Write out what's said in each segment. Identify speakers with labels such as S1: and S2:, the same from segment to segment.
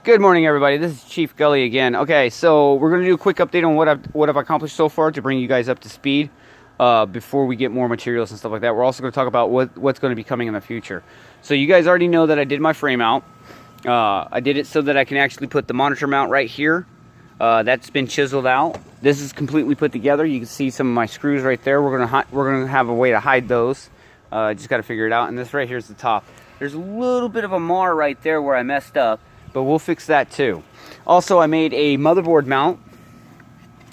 S1: Good morning, everybody. This is Chief Gully again. Okay, so we're going to do a quick update on what I've accomplished so far to bring you guys up to speed before we get more materials and stuff like that. We're also going to talk about what's going to be coming in the future. So you guys already know that I did my frame out. I did it so that I can actually put the monitor mount right here. That's been chiseled out. This is completely put together. You can see some of my screws right there. We're gonna have a way to hide those. Just got to figure it out. And this right here is the top. There's a little bit of a mar right there where I messed up, but we'll fix that too. Also, I made a motherboard mount.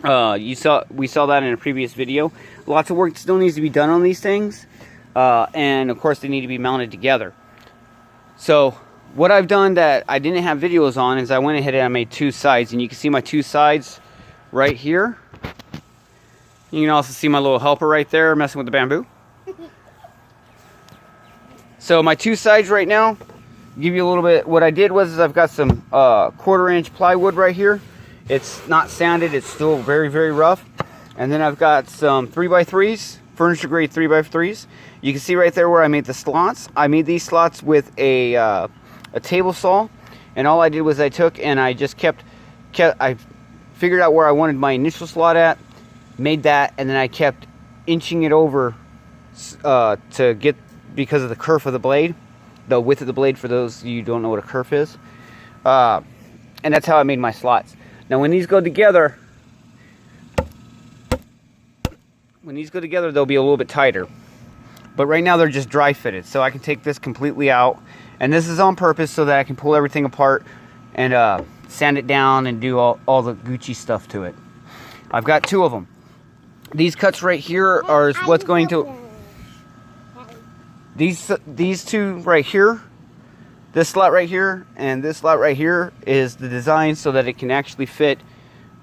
S1: We saw that in a previous video. Lots of work still needs to be done on these things, and of course they need to be mounted together. So what I've done that I didn't have videos on is I went ahead and I made two sides, and you can see my two sides right here. You can also see my little helper right there messing with the bamboo. So my two sides right now, give you a little bit. What I did was I've got some 1/4-inch plywood right here. It's not sanded, it's still very, very rough. And then I've got some 3x3s, furniture grade 3x3s. You can see right there where I made the slots. I made these slots with a table saw, and all I did was I took and I just I figured out where I wanted my initial slot at, made that, and then I kept inching it over to get, because of the kerf of the blade, the width of the blade, for those of you who don't know what a kerf is. And that's how I made my slots. Now when these go together, they'll be a little bit tighter. But right now they're just dry fitted, so I can take this completely out. And this is on purpose so that I can pull everything apart and sand it down and do all the Gucci stuff to it. I've got two of them. These cuts right here are what's going to... These two right here, this slot right here and this slot right here, is the design so that it can actually fit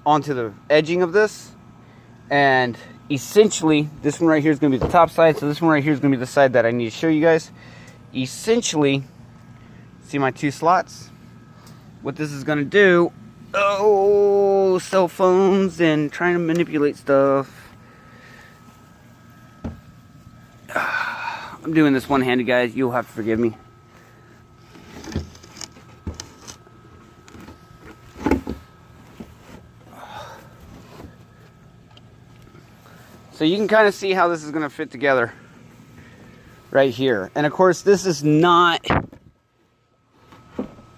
S1: onto the edging of this. And essentially, this one right here is going to be the top side, so this one right here is going to be the side that I need to show you guys. Essentially, see my two slots? What this is going to do, oh, cell phones and trying to manipulate stuff. I'm doing this one-handed, guys. You'll have to forgive me. So you can kind of see how this is going to fit together right here. And of course, this is not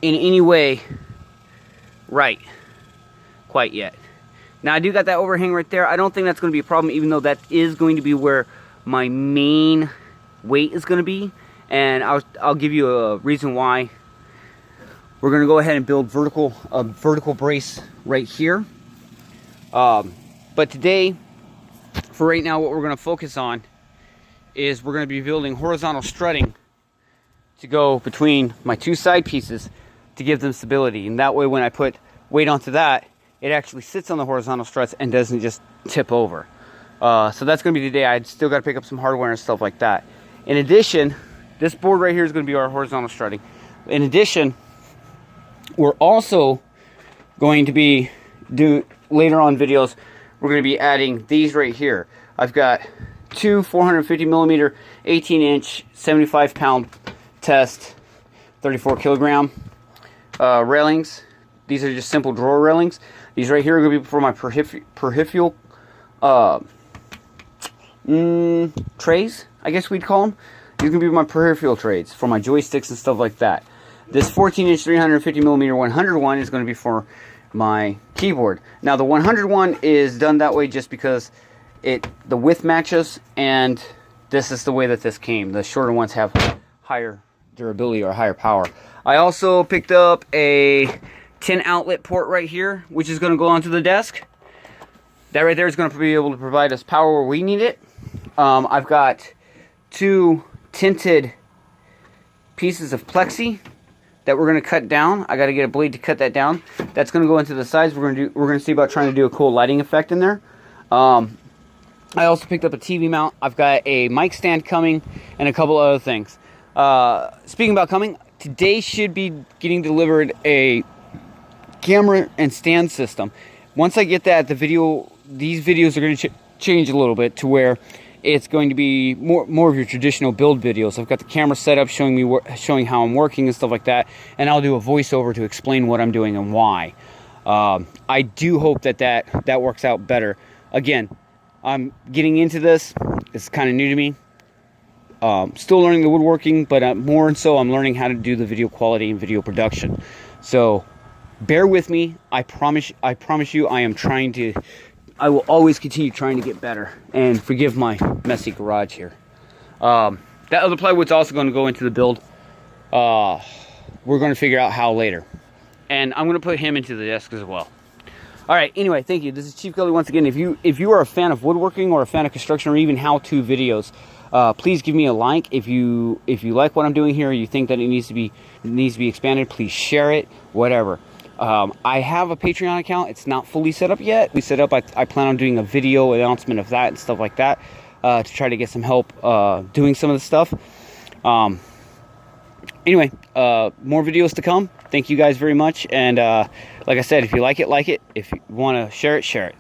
S1: in any way right quite yet. Now, I do got that overhang right there. I don't think that's going to be a problem, even though that is going to be where my main weight is going to be. And I'll give you a reason why. We're going to go ahead and build a vertical brace right here. But today, for right now, what we're going to focus on is we're going to be building horizontal strutting to go between my two side pieces to give them stability. And that way, when I put weight onto that, it actually sits on the horizontal struts and doesn't just tip over. So that's going to be today. I still got to pick up some hardware and stuff like that. In addition, this board right here is going to be our horizontal strutting. In addition, we're also going to be doing, later on videos, we're going to be adding these right here. I've got two 450 millimeter, 18-inch, 75-pound test, 34 kilogram railings. These are just simple drawer railings. These right here are going to be for my peripheral trays, I guess we'd call them. These are going to be my peripheral trays for my joysticks and stuff like that. This 14-inch, 350 millimeter 101 is going to be for my keyboard. Now the 101 is done that way just because the width matches, and this is the way that this came. The shorter ones have higher durability or higher power. I also picked up a 10 outlet port right here, which is going to go onto the desk. That right there is going to be able to provide us power where we need it. I've got two tinted pieces of plexi that we're going to cut down. I got to get a blade to cut that down. That's going to go into the sides. We're going to see about trying to do a cool lighting effect in there. I also picked up a TV mount. I've got a mic stand coming and a couple other things. Speaking about coming, today should be getting delivered a camera and stand system. Once I get that, these videos are going to change a little bit to where it's going to be more of your traditional build videos. I've got the camera set up showing how I'm working and stuff like that, and I'll do a voiceover to explain what I'm doing and why. I do hope that works out better. Again, I'm getting into this. It's kind of new to me. Still learning the woodworking, but more and so I'm learning how to do the video quality and video production. So bear with me. I promise you, I will always continue trying to get better. And forgive my messy garage here. That other plywood's also going to go into the build. We're going to figure out how later. And I'm going to put him into the desk as well. All right, anyway, thank you. This is Chief Gully once again. If you are a fan of woodworking or a fan of construction or even how-to videos, please give me a like. If you like what I'm doing here, or you think that it needs to be expanded, please share it, whatever. I have a Patreon account. It's not fully set up yet. We set up. I plan on doing a video announcement of that and stuff like that to try to get some help doing some of the stuff. Anyway, more videos to come. Thank you guys very much. And like I said, if you like it, like it. If you want to share it, share it.